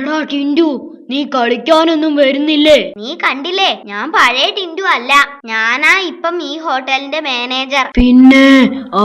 എടാ ടിൻഡു, നീ കളിക്കാനൊന്നും വരുന്നില്ലേ? നീ കണ്ടില്ലേ, ഞാൻ പഴയ ടിൻഡു അല്ല. ഞാനാ ഇപ്പം ഈ ഹോട്ടലിന്റെ മാനേജർ. പിന്നെ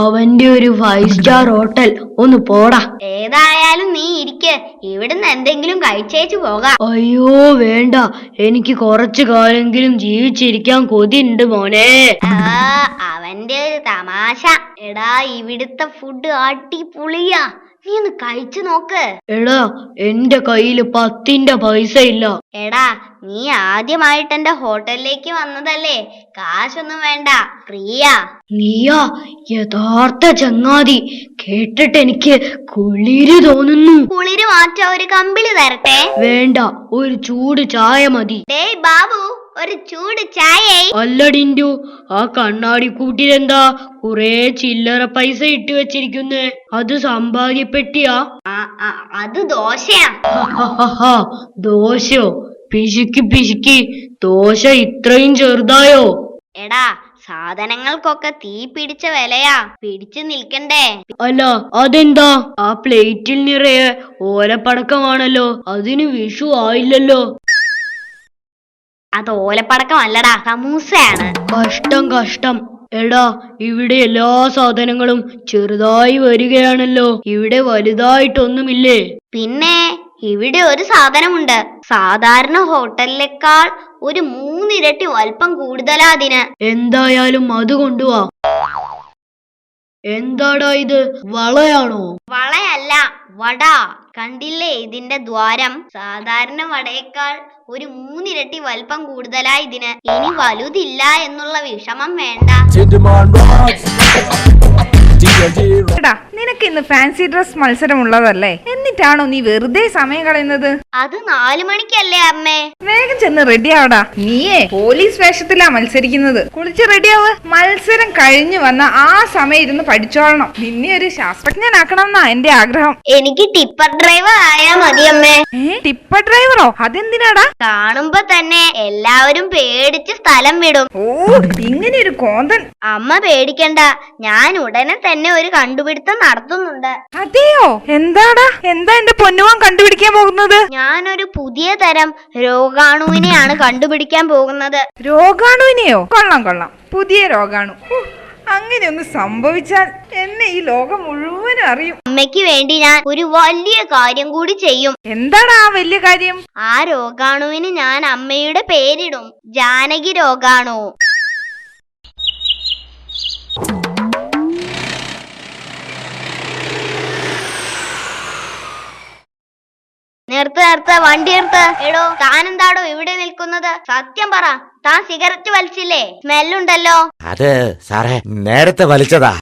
അവന്റെ ഒരു 5 സ്റ്റാർ ഹോട്ടൽ, ഒന്ന് പോടാ. ഏതായാലും നീ ഇരിക്ക്, ഇവിടുന്ന് എന്തെങ്കിലും കഴിച്ചേച്ചു പോകാം. അയ്യോ വേണ്ട, എനിക്ക് കുറച്ചു കാലെങ്കിലും ജീവിച്ചിരിക്കാൻ കൊതിയുണ്ട് മോനെ. അവന്റെ ഒരു തമാശ. എടാ, ഇവിടുത്തെ ഫുഡ് അടിപൊളിയാ, നീ ഒന്ന് കഴിച്ചു നോക്ക്. എടാ, എന്റെ കയ്യില് 10 പൈസ ഇല്ല. എടാ, നീ ആദ്യമായിട്ട് എന്റെ ഹോട്ടലിലേക്ക് വന്നതല്ലേ, കാശൊന്നും വേണ്ട, ഫ്രീയാ. നീയാ യഥാർത്ഥ ചങ്ങാതി, കേട്ടിട്ട് എനിക്ക് കുളിര് തോന്നുന്നു. കുളിര് മാറ്റാ ഒരു കമ്പിളി തരട്ടെ? വേണ്ട, ഒരു ചൂട് ചായ മതി. ഡേയ് ബാബു, ഒരു ചൂട് ചായ. അല്ല ടിൻഡു, ആ കണ്ണാടി കൂട്ടിലെന്താ കുറെ ചില്ലറ പൈസ ഇട്ട് വെച്ചിരിക്കുന്നേ? അത് സമ്പാദ്യപ്പെട്ടിയാ? അത് ദോശയാ. ദോശയോ? പിശുക്കി പിശുക്കി ദോശ ഇത്രയും ചെറുതായോ? എടാ, സാധനങ്ങൾക്കൊക്കെ തീ പിടിച്ച വിലയാ, പിടിച്ചു നിൽക്കണ്ടേ? അല്ല, അതെന്താ ആ പ്ലേറ്റിൽ നിറയെ ഓലപ്പടക്കമാണല്ലോ? അതിന് വിഷു ആയില്ലല്ലോ. അത് ഓലപ്പടക്കം അല്ലടാ, സമൂസയാണ്. കഷ്ടം കഷ്ടം. എടാ, ഇവിടെ എല്ലാ സാധനങ്ങളും ചെറുതായി വരികയാണല്ലോ, ഇവിടെ വലുതായിട്ടൊന്നുമില്ലേ? പിന്നെ ഇവിടെ ഒരു സാധനമുണ്ട്, സാധാരണ ഹോട്ടലിനേക്കാൾ ഒരു 3 ഇരട്ടി വലിപ്പം കൂടുതലാ അതിന്. എന്തായാലും അത് കൊണ്ടുവാ. എന്താടാ ഇത്, വളയാണോ? വളയല്ല, വട. കണ്ടില്ലേ ഇതിന്റെ ദ്വാരം? സാധാരണ വടയേക്കാൾ ഒരു 3 ഇരട്ടി വലിപ്പം കൂടുതലാ ഇതിന്. ഇനി വലുതില്ല എന്നുള്ള വിഷമം വേണ്ട. എടാ, നിനക്ക് ഇന്ന് ഫാൻസി ഡ്രസ് മത്സരം ഉള്ളതല്ലേ, എന്നിട്ടാണോ നീ വെറുതെ സമയം കളയുന്നത്? അത് 4 മണിക്കല്ലേ അമ്മേ. വേഗം ചെന്ന് റെഡി ആവടാ. നീയേ പോലീസ് വേഷത്തിലാ മത്സരിക്കുന്നത്. കുളിച്ച് റെഡിയാവ്. മത്സരം കഴിഞ്ഞു വന്ന ആ സമയം ഇരുന്ന് പഠിച്ചോളണം. നിന്നെ ഒരു ശാസ്ത്രജ്ഞനാക്കണം എന്നാ എന്റെ ആഗ്രഹം. എനിക്ക് ടിപ്പർ ഡ്രൈവർ ആയാ മതി അമ്മേ. ടിപ്പർ ഡ്രൈവറോ? അതെന്തിനാടാ? കാണുമ്പോ തന്നെ എല്ലാവരും പേടിച്ച് സ്ഥലം വിടും. ഓ, ഇങ്ങനെ ഒരു കോന്തൻ. അമ്മ പേടിക്കണ്ട, ഞാൻ ഉടനെ തന്നെ ഒരു കണ്ടുപിടുത്തം നടത്തുന്നുണ്ട്. അതെയോ? എന്താടാ? എന്താ എന്റെ പൊന്നുവാൻ കണ്ടുപിടിക്കാൻ പോകുന്നത്? ഞാനൊരു പുതിയ തരം രോഗാണുവിനെയാണ് കണ്ടുപിടിക്കാൻ പോകുന്നത്. രോഗാണുവിനെയോ? കൊള്ളാം കൊള്ളാം, പുതിയ രോഗാണു. അങ്ങനെ ഒന്ന് സംഭവിച്ചാൽ എന്നെ ഈ ലോകം മുഴുവനും അറിയും. അമ്മയ്ക്ക് വേണ്ടി ഞാൻ ഒരു വലിയ കാര്യം കൂടി ചെയ്യും. എന്താണ് ആ വലിയ കാര്യം? ആ രോഗാണുവിന് ഞാൻ അമ്മയുടെ പേരിടും, ജാനകി രോഗാണു. നിർത്ത്, വണ്ടി നിർത്ത്. എടോ, താനെന്താടോ ഇവിടെ നിൽക്കുന്നത്? സത്യം പറ, താൻ സിഗരറ്റ് വലിച്ചില്ലേ? സ്മെല്ലുണ്ടല്ലോ. അത് സാറേ, നേരത്തെ വലിച്ചതാ.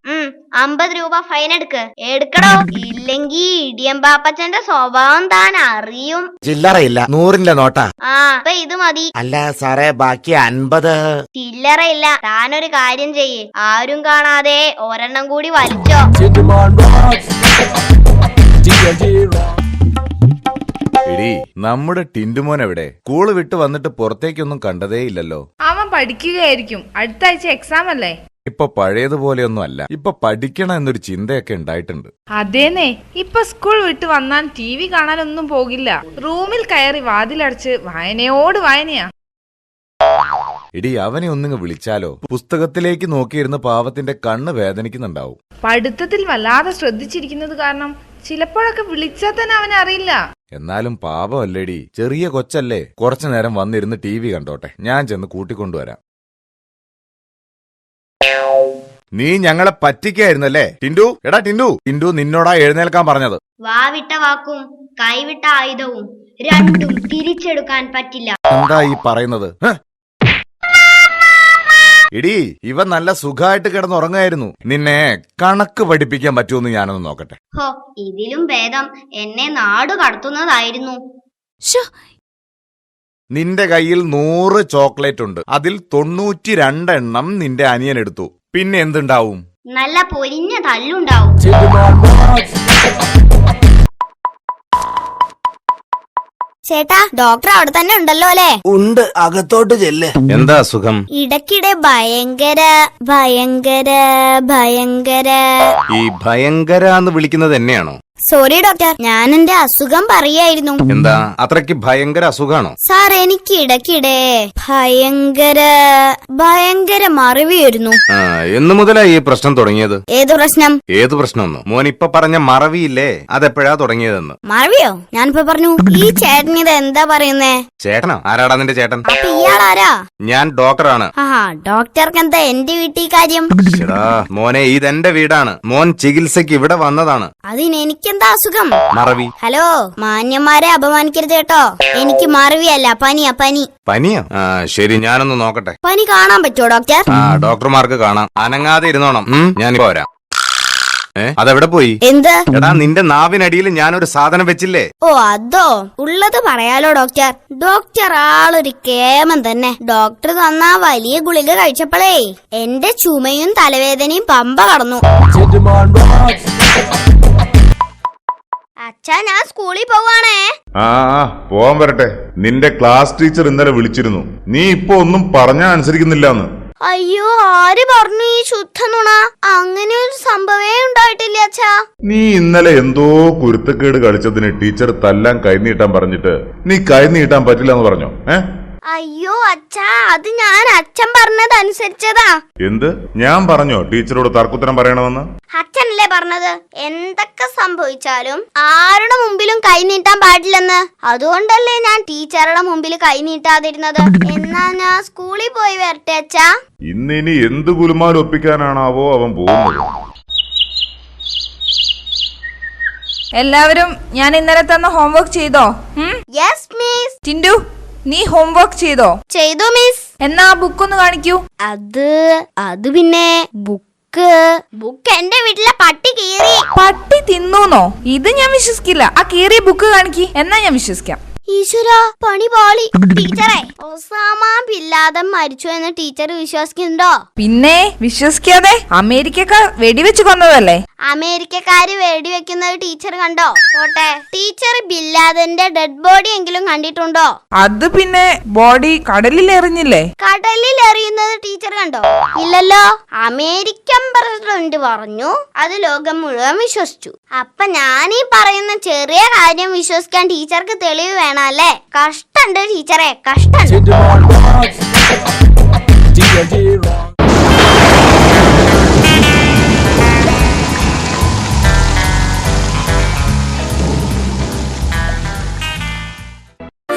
50 രൂപ ഫൈൻ എടുക്കടോ, ഇല്ലെങ്കി ഇടിയമ്പാപ്പച്ചന്റെ സ്വഭാവം താൻ അറിയും. ചില്ലറയില്ല, 100ന്റെ നോട്ടാ. അപ്പൊ ഇത് മതി. അല്ല സാറേ, ബാക്കി 50. ചില്ലറയില്ല. താനൊരു കാര്യം ചെയ്യ്, ആരും കാണാതെ ഒരെണ്ണം കൂടി വലിച്ചോ. എടീ, നമ്മുടെ ടിൻഡുമോൻ എവിടെ? സ്കൂള് വിട്ട് വന്നിട്ട് പുറത്തേക്കൊന്നും കണ്ടതേ ഇല്ലല്ലോ. അവൻ പഠിക്കുകയായിരിക്കും, അടുത്ത ആഴ്ച എക്സാം അല്ലേ. ഇപ്പൊ പഴയതുപോലെയൊന്നും അല്ല, ഇപ്പൊ പഠിക്കണം എന്നൊരു ചിന്തയൊക്കെ ഉണ്ടായിട്ടുണ്ട്. അതേന്നെ, ഇപ്പൊ സ്കൂൾ വിട്ട് വന്നാൽ TV കാണാനൊന്നും പോകില്ല, റൂമിൽ കയറി വാതിലടച്ച് വായനയോട് വായനയാ. എടീ, അവനെ ഒന്നിങ്ങ് വിളിച്ചാലോ? പുസ്തകത്തിലേക്ക് നോക്കിയിരുന്ന പാവത്തിന്റെ കണ്ണ് വേദനിക്കുന്നുണ്ടാവും. പഠിത്തത്തിൽ വല്ലാതെ ശ്രദ്ധിച്ചിരിക്കുന്നത് കാരണം ചിലപ്പോഴൊക്കെ വിളിച്ചാൽ തന്നെ അവനെ അറിയില്ല. എന്നാലും പാപമല്ലേടി, ചെറിയ കൊച്ചല്ലേ, കുറച്ചു നേരം വന്നിരുന്ന് TV കണ്ടോട്ടെ, ഞാൻ ചെന്ന് കൂട്ടിക്കൊണ്ടുവരാം. നീ ഞങ്ങളെ പറ്റിക്കായിരുന്നല്ലേ ടിൻഡു? എടാ ടിൻഡു, നിന്നോടാ എഴുന്നേൽക്കാൻ പറഞ്ഞത്. വാവിട്ട വാക്കും കൈവിട്ട ആയുധവും രണ്ടും തിരിച്ചെടുക്കാൻ പറ്റില്ല. എന്താ ഈ പറയുന്നത്? എടീ, ഇവൻ നല്ല സുഖമായിട്ട് കിടന്നുറങ്ങായിരുന്നു. നിന്നെ കണക്ക് പഠിപ്പിക്കാൻ പറ്റുമെന്ന് ഞാനൊന്ന് നോക്കട്ടെ. ഇതിലും ഭേദം എന്നെ നാട് കടത്തുന്നതായിരുന്നു. നിന്റെ കയ്യിൽ 100 ചോക്ലേറ്റ് ഉണ്ട്, അതിൽ 92 എണ്ണം നിന്റെ അനിയൻ എടുത്തു. പിന്നെ എന്തുണ്ടാവും? നല്ല പൊരിഞ്ഞ തല്ലുണ്ടാവും. ചേട്ടാ, ഡോക്ടർ അവിടെ തന്നെ ഉണ്ടല്ലോ അല്ലേ? ഉണ്ട്, അകത്തോട്ട് ചെല്ല്. എന്താ അസുഖം? ഇടയ്ക്കിടെ ഭയങ്കര ഭയങ്കര ഭയങ്കര. ഈ ഭയങ്കര എന്ന് വിളിക്കുന്നത് എന്നെയാണോ? സോറി ഡോക്ടർ, ഞാൻ എന്റെ അസുഖം പറയായിരുന്നു. എന്താ അത്രയ്ക്ക് ഭയങ്കര അസുഖാണോ? സാർ, എനിക്ക് ഇടയ്ക്കിടെ ഭയങ്കര മറവി വരുന്നു. എന്ന് മുതലാ ഈ പ്രശ്നം തുടങ്ങിയത്? ഏത് പ്രശ്നം? ഏത് പ്രശ്നമൊന്നും മോൻ ഇപ്പൊ പറഞ്ഞ മറവിയില്ലേ, അതെപ്പോഴാ തുടങ്ങിയതെന്ന്? മറവിയോ? ഞാനിപ്പോ പറഞ്ഞു. ഈ ചേട്ടൻ ഇത് എന്താ പറയുന്നേ? ചേട്ടനോ? ആരാടാ നിന്റെ ചേട്ടൻ? അപ്പൊ ഇയാളാരാ? ഞാൻ ഡോക്ടറാണ്. ഡോക്ടർക്ക് എന്താ എന്റെ വീട്ടിൽ കാര്യം? മോനെ, ഇതെന്റെ വീടാണ്. മോൻ ചികിത്സക്ക് ഇവിടെ വന്നതാണ്. അതിന് എനിക്കെന്താ അസുഖം? മറവി. ഹലോ, മാന്യന്മാരെ അപമാനിക്കരുത് കേട്ടോ. എനിക്ക് മറവിയല്ല, പനിയാ. പനിയോ? ശരി, ഞാനൊന്ന് നോക്കട്ടെ. പനി കാണാൻ പറ്റുമോ ഡോക്ടർ? ഡോക്ടർമാർക്ക് കാണാം. അനങ്ങാതെ ഇരുന്നോണം. ഞാനിപ്പോ വരാം. അതെവിടെ പോയി? എന്ത്? എടാ, നിന്റെ നാവിനടിയിൽ ഞാനൊരു സാധനം വെച്ചില്ലേ? ഓ, അതോ? ഉള്ളത് പറയാലോ ഡോക്ടർ. ഡോക്ടർ ആളൊരു കേമൻ തന്നെ. ഡോക്ടർ തന്ന വലിയ ഗുളിക കഴിച്ചപ്പോഴേ എന്റെ ചുമയും തലവേദനയും പമ്പ കടന്നു. അച്ഛാ, ഞാൻ സ്കൂളിൽ പോവാണേ. പോവാൻ വരട്ടെ. നിന്റെ ക്ലാസ് ടീച്ചർ ഇന്നലെ വിളിച്ചിരുന്നു. നീ ഇപ്പൊ ഒന്നും പറഞ്ഞാ അനുസരിക്കുന്നില്ലാന്ന്. അയ്യോ, ആര് പറഞ്ഞു ഈ ശുദ്ധ നുണ? അങ്ങനെ ഒരു സംഭവേ ഉണ്ടായിട്ടില്ല അച്ഛാ. നീ ഇന്നലെ എന്തോ കുരുത്തക്കേട് കളിച്ചതിന് ടീച്ചർ തല്ലാൻ കൈനീട്ടാൻ പറഞ്ഞിട്ട് നീ കൈനീട്ടാൻ പറ്റില്ല എന്ന് പറഞ്ഞോ? അയ്യോ അച്ഛാ, അത് ഞാൻ അച്ഛൻ പറഞ്ഞത് അനുസരിച്ചതാ. എന്ത്? ഞാൻ പറഞ്ഞോ ടീച്ചറോട് തർക്കുത്തരം പറയണമെന്ന്? അച്ഛനല്ലേ പറഞ്ഞത് എന്തൊക്കെ സംഭവിച്ചാലും ആരുടെ മുമ്പിലും കൈ നീട്ടാൻ പാടില്ലെന്ന്. അതുകൊണ്ടല്ലേ ഞാൻ ടീച്ചറുടെ മുമ്പിൽ കൈ നീട്ടാതിരുന്നത്. എന്നാ ഞാൻ സ്കൂളിൽ പോയി വരട്ടെ അച്ഛാ. ഇന്നിനി എന്ത് കുലുമാൽ ഒപ്പിക്കാനാണാവോ അവൻ പോകുന്നത്. എല്ലാവരും ഞാൻ ഇന്നലെ തന്ന ഹോംവർക്ക് ചെയ്തോ? Yes miss. ടിൻഡു, നീ ഹോംവർക്ക് ചെയ്തോ? ചെയ്തു മിസ്. എന്നാ ആ ബുക്ക് ഒന്ന് കാണിക്കൂ. അത് പിന്നെ ബുക്ക് എന്റെ വീട്ടിലെ പട്ടി കീറി. പട്ടി തിന്നൂന്നോ? ഇത് ഞാൻ വിശ്വസിക്കില്ല. ആ കീറിയ ബുക്ക് കാണിക്കി, എന്നാ ഞാൻ വിശ്വസിക്കാം. ഈശ്വരാ, പണി പാളി. ടീച്ചറെ, ഒസാമ ബിൻ ലാദൻ മരിച്ചു എന്ന് ടീച്ചർ വിശ്വസിക്കുന്നുണ്ടോ? പിന്നെ വിശ്വസിക്കാതെ? അമേരിക്കക്കാർ വെടിവെച്ച് കൊന്നതല്ലേ? അമേരിക്കക്കാര് വെടിവെക്കുന്നത് ടീച്ചർ കണ്ടോ? പോട്ടെ, ടീച്ചർ ബിൻ ലാദന്റെ ഡെഡ് ബോഡി എങ്കിലും കണ്ടിട്ടുണ്ടോ? അത് പിന്നെ ബോഡി കടലിൽ എറിഞ്ഞില്ലേ? കടലിൽ എറിയുന്നത് ടീച്ചർ കണ്ടോ? ഇല്ലല്ലോ. അമേരിക്കൻ പ്രസിഡന്റ് പറഞ്ഞു, അത് ലോകം മുഴുവൻ വിശ്വസിച്ചു. അപ്പൊ ഞാനീ പറയുന്ന ചെറിയ കാര്യം വിശ്വസിക്കാൻ ടീച്ചർക്ക് തെളിവ് വേണം അല്ലേ? കഷ്ടണ്ട് ടീച്ചറെ, കഷ്ടണ്ട്.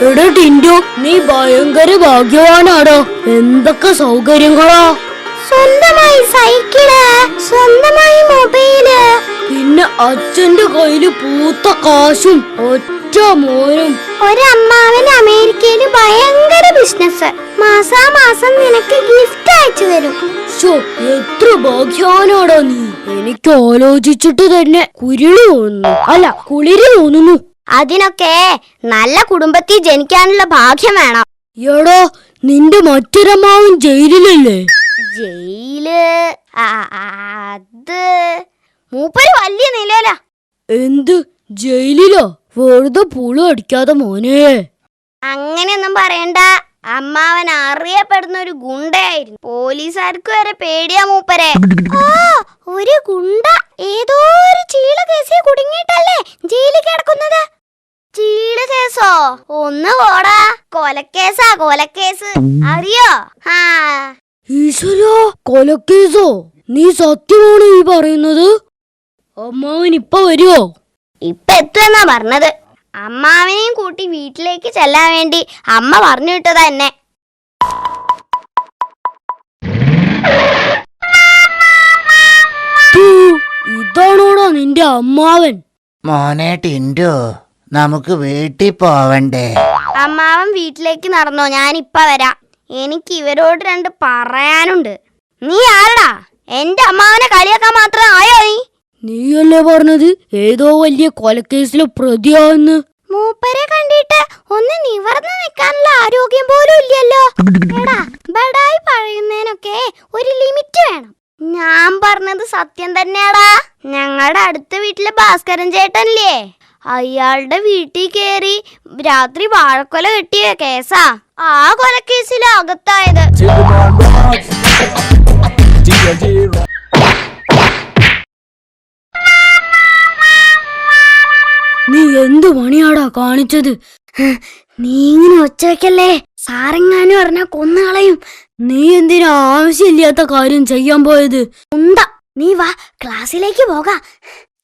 എടാ ടിൻഡു, നീ ഭയങ്കര ഭാഗ്യവാനാടോ. എന്തൊക്കെ സൗകര്യങ്ങളാ! സ്വന്തമായി സൈക്കിള്, സ്വന്തമായി മൊബൈല്, പിന്നെ അച്ഛന്റെ കയ്യില് പൂത്ത കാശും ഒറ്റ മോനും. ഒരമ്മാവൻ അമേരിക്കയില് ഭയങ്കര ബിസിനസ്. മാസാമാസം നിനക്ക് ഗിഫ്റ്റ് അയച്ചു തരും. എത്ര ഭാഗ്യവാനാടാ നീ. എനിക്ക് ആലോചിച്ചിട്ട് തന്നെ കുരുളി തോന്നുന്നു. അല്ല, കുളിരി തോന്നുന്നു. അതിനൊക്കെ നല്ല കുടുംബത്തിൽ ജനിക്കാനുള്ള ഭാഗ്യം വേണം. എടോ, നിന്റെ മറ്റൊരമ്മാവൻ ജയിലിലല്ലേ? ജയില്? അത് മൂപ്പര് വലിയ നിലയിലാ. എന്ത് ജയിലിലോ? വെറുതെ പുളു അടിക്കാതെ മോനെ. അങ്ങനെയൊന്നും പറയണ്ട. അമ്മാവൻ അറിയപ്പെടുന്ന ഒരു ഗുണ്ടയായിരുന്നു. പോലീസുകാർക്ക് വരെ പേടിയാ മൂപ്പരെ. ഒരു ഗുണ്ട ഏതോ ഒരു ചീള കേസിൽ കുടുങ്ങിയിട്ടല്ലേ ജയിലിൽ കിടക്കുന്നത്. ചീള കേസോ? ഒന്ന് പോടാ, കൊലക്കേസാ, കൊലക്കേസ്. അറിയോ? ഈശ്വരാ, കൊലക്കേസോ? നീ സത്യമാണോ ഈ പറയുന്നത്? അമ്മാവൻ ഇപ്പൊ വരുവോ? ഇപ്പൊ എത്തുമെന്നാ പറഞ്ഞത്. അമ്മാവനെയും കൂട്ടി വീട്ടിലേക്ക് ചെല്ലാൻ വേണ്ടി അമ്മ പറഞ്ഞു വിട്ടതാ എന്നെ. ഇതാണോടാ നിന്റെ അമ്മാവൻ? മോനെ ടിൻഡു, നമുക്ക് വീട്ടിൽ പോവണ്ടേ? അമ്മാവൻ വീട്ടിലേക്ക് നടന്നോ, ഞാൻ ഇപ്പൊ വരാം. എനിക്ക് ഇവരോട് രണ്ട് പറയാനുണ്ട്. നീ ആരടാ? എന്റെ അമ്മാവനെ കളിയാക്കാൻ മാത്രം ആയോ നീ? നീയല്ലേ പറഞ്ഞത് ഏതോ വലിയ കൊലക്കേസിലെ പ്രതിയാന്ന്? മൂപ്പരെ കണ്ടിട്ട് ഒന്ന് നിവർന്ന് നിൽക്കാനുള്ള ആരോഗ്യം പോലും ഇല്ലല്ലോ. എടാ, ബടായി പറയുന്നതിനൊക്കെ ഒരു ലിമിറ്റ് വേണം. ഞാൻ പറഞ്ഞത് സത്യം തന്നെയാടാ. ഞങ്ങളുടെ അടുത്ത വീട്ടിലെ ഭാസ്കരൻ ചേട്ടനില്ലേ, അയാളുടെ വീട്ടിൽ കേറി രാത്രി വാഴക്കൊല കെട്ടിയ കേസാ. ആ കൊലക്കേസിൽ അകത്തായത്. നീ എന്തു പണിയാടാ കാണിച്ചത്? നീ ഇങ്ങനെ ഒച്ച വെക്കല്ലേ, സാറെങ്ങാനും അറിഞ്ഞാ കൊന്നുകളയും. നീ എന്തിനാ ആവശ്യമില്ലാത്ത കാര്യം ചെയ്യാൻ പോയത്? എന്താ നീ വാ, ക്ലാസ്സിലേക്ക് പോകാം.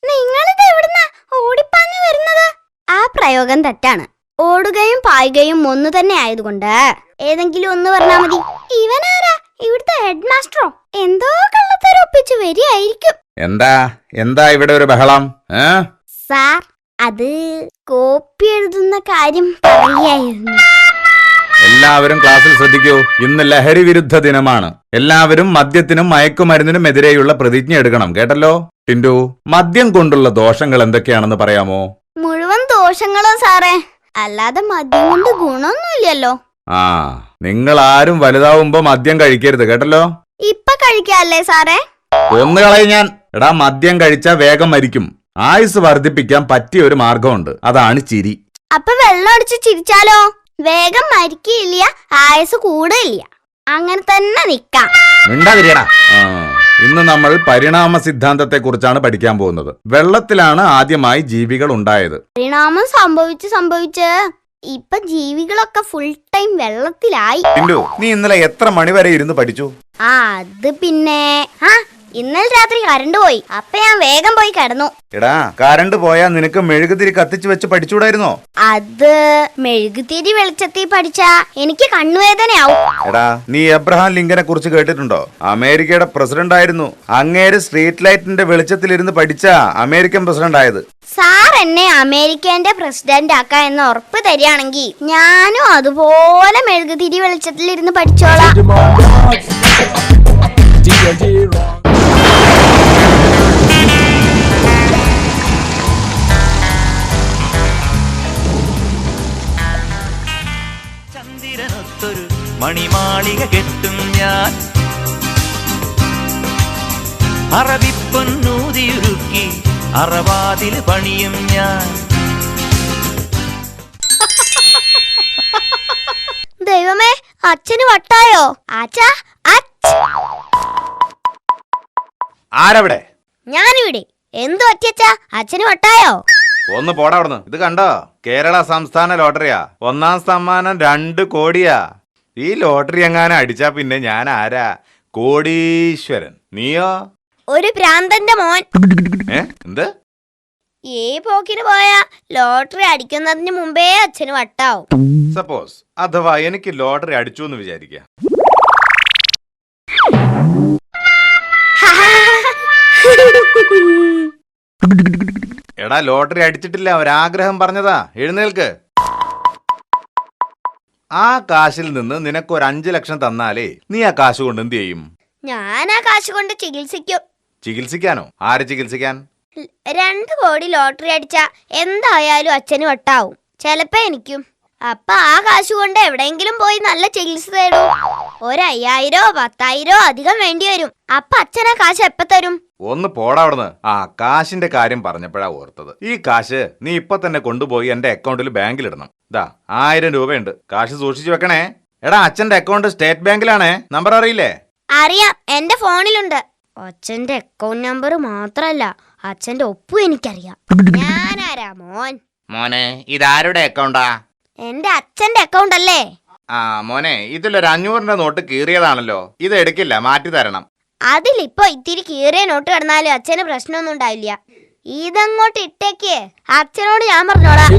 നിങ്ങളിത് എവിടുന്നാ ഓടിപ്പാഞ്ഞു വരുന്നത്? ആ പ്രയോഗം തെറ്റാണ്. ഓടുകയും പായുകയും ഒന്നു തന്നെ ആയതുകൊണ്ട് ഏതെങ്കിലും ഒന്ന് പറഞ്ഞാ മതി. ഇവനാരാ? ഇവിടുത്തെ ഹെഡ് മാസ്റ്ററോ? എന്തോ കള്ളത്തരം ഒപ്പിച്ച് വരികയായിരിക്കും. എന്താ ഇവിടെ ഒരു ബഹളം? സാർ, അത് കോപ്പി എഴുതുന്ന കാര്യം പറയായിരുന്നു. എല്ലാവരും ക്ലാസ്സിൽ ശ്രദ്ധിക്കൂ. ഇന്ന് ലഹരി വിരുദ്ധ ദിനമാണ്. എല്ലാവരും മദ്യത്തിനും മയക്കുമരുന്നിനും എതിരെയുള്ള പ്രതിജ്ഞ എടുക്കണം, കേട്ടല്ലോ? ടിൻഡു, മദ്യം കൊണ്ടുള്ള ദോഷങ്ങൾ എന്തൊക്കെയാണെന്ന് പറയാമോ? മുഴുവൻ ദോഷങ്ങളോ സാറേ, അല്ലാതെ മദ്യം കൊണ്ട് ഗുണമൊന്നുമില്ലല്ലോ. ആ, നിങ്ങൾ ആരും വലുതാവുമ്പോ മദ്യം കഴിക്കരുത്, കേട്ടല്ലോ? ഇപ്പൊ കഴിക്കാല്ലേ സാറേ? കൊന്നുകളയും ഞാൻ. എടാ, മദ്യം കഴിച്ചാ വേഗം മരിക്കും. ആയുസ് വർദ്ധിപ്പിക്കാൻ പറ്റിയ ഒരു മാർഗമുണ്ട്, അതാണ് ചിരി. അപ്പൊ വെള്ളം അടിച്ച് ചിരിച്ചാലോ? വേഗം മരിക്കില്ല, ആയുസ് കൂടില്ല. അങ്ങനെ തന്നെ നിക്കാം. മിണ്ടാതിരിയടാ. ഇന്ന് നമ്മൾ പരിണാമ സിദ്ധാന്തത്തെ കുറിച്ചാണ് പഠിക്കാൻ പോകുന്നത്. വെള്ളത്തിലാണ് ആദ്യമായി ജീവികൾ ഉണ്ടായത്. പരിണാമം സംഭവിച്ച് ഇപ്പൊ ജീവികളൊക്കെ ഫുൾ ടൈം വെള്ളത്തിലായി. നീ ഇന്നലെ എത്ര മണിവരെ ഇരുന്ന് പഠിച്ചു? അത് പിന്നെ ഇന്നലെ രാത്രി കറണ്ട് പോയി, അപ്പൊ ഞാൻ വേഗം പോയി കിടന്നു. എടാ, കറണ്ട് പോയാ നിനക്ക് മെഴുകുതിരി കത്തിച്ച് വെച്ച് പഠിച്ചുകൂടായിരുന്നോ? അത് മെഴുകുതിരി വെളിച്ചത്തിൽ പഠിച്ചാ എനിക്ക് കണ്ണുവേദനയാവും. എടാ, നീ എബ്രഹാം ലിങ്കനെ കുറിച്ച് കേട്ടിട്ടുണ്ടോ? അമേരിക്കയുടെ പ്രസിഡന്റ് ആയിരുന്നു. അങ്ങേര് സ്ട്രീറ്റ് ലൈറ്റിന്റെ വെളിച്ചത്തിലിരുന്ന് പഠിച്ചാ അമേരിക്കൻ പ്രസിഡന്റ് ആയത്. സാർ എന്നെ അമേരിക്കന്റെ പ്രസിഡന്റ് ആക്കാ എന്ന് ഉറപ്പ് തരികയാണെങ്കിൽ ഞാനും അതുപോലെ മെഴുകുതിരി വെളിച്ചത്തിലിരുന്ന് പഠിച്ചോളാം. ചന്ദ്രനൊത്തൊരു മണിമാളിക കെട്ടും ഞാൻ, അറബിപ്പൊന്നൂതിയുരുക്കി അറവാതിൽ പണിയും ഞാൻ. ദൈവമേ, അച്ഛന് വട്ടായോ? ആച്ചാ, ആരവിടെ? ഞാനിവിടെ. എന്തു പറ്റിയച്ചാ? അച്ഛന് വട്ടായോ? ഒന്ന് പോടാ അവിടുന്ന്. ഇത് കണ്ടോ? കേരള സംസ്ഥാന ലോട്ടറിയാ. 1ാം സമ്മാനം 2 കോടിയാ. ഈ ലോട്ടറി എങ്ങാനും അടിച്ചാ പിന്നെ ഞാൻ ആരാ? കോടീശ്വരൻ. നീയോ? ഒരു ഭ്രാന്തന്റെ മോൻ. എന്ത്? ഈ പോക്കിന് പോയാ ലോട്ടറി അടിക്കുന്നതിന് മുമ്പേ അച്ഛന് വട്ടാവും. സപ്പോസ് അഥവാ എനിക്ക് ലോട്ടറി അടിച്ചു എന്ന് വിചാരിക്കുക. എടാ, ലോട്ടറി അടിച്ചിട്ടില്ല, ഒരാഗ്രഹം പറഞ്ഞതാ. എഴുന്നേൽക്ക്. ആ കാശിൽ നിന്ന് നിനക്ക് ഒരു 5 ലക്ഷം തന്നാലേ നീ ആ കാശ് കൊണ്ട് എന്ത് ചെയ്യും? ഞാൻ ആ കാശ് കൊണ്ട് ചികിത്സിക്കും. ചികിത്സിക്കാനോ? ആരെ ചികിത്സിക്കാൻ? 2 കോടി ലോട്ടറി അടിച്ചാ എന്തായാലും അച്ഛന് വട്ടാവും, ചെലപ്പോ എനിക്കും. അപ്പൊ ആ കാശ് കൊണ്ട് എവിടെയെങ്കിലും പോയി നല്ല ചികിത്സ തരും. 5,000 10,000 അധികം വേണ്ടി വരും. അപ്പൊ അച്ഛനാ കാശ് എപ്പ തരും? ഒന്ന് പോടാ അവിടുന്ന്. ആ കാശിന്റെ കാര്യം പറഞ്ഞപ്പോഴാ ഓർത്തത്. ഈ കാശ് നീ ഇപ്പൊ തന്നെ കൊണ്ടുപോയി എന്റെ അക്കൗണ്ടിൽ ബാങ്കിലിടണം. ദാ 1000 രൂപയുണ്ട്. കാശ് സൂക്ഷിച്ചു വെക്കണേ. എടാ, അച്ഛന്റെ അക്കൗണ്ട് സ്റ്റേറ്റ് ബാങ്കിലാണേ. നമ്പർ അറിയില്ലേ? അറിയാം, എന്റെ ഫോണിലുണ്ട്. അച്ഛന്റെ അക്കൗണ്ട് നമ്പർ മാത്രല്ല, അച്ഛന്റെ ഒപ്പും എനിക്കറിയാം. ഞാനാരാ മോൻ? മോനെ, ഇതാരുടെ അക്കൗണ്ടാ? എന്റെ അച്ഛന്റെ അക്കൗണ്ട് അല്ലേ? മോനെ, ഇതിലൊരു 500ന്റെ നോട്ട് കീറിയതാണല്ലോ. ഇത് എടുക്കില്ല, മാറ്റി തരണം. അതിലിപ്പോ ഇത്തിരി കീറിയ നോട്ട് കിടന്നാലും അച്ഛന് പ്രശ്നമൊന്നും ഉണ്ടാവില്ല. ഇതങ്ങോട്ട് ഇട്ടേക്ക്, അച്ഛനോട് ഞാൻ പറഞ്ഞോളാം.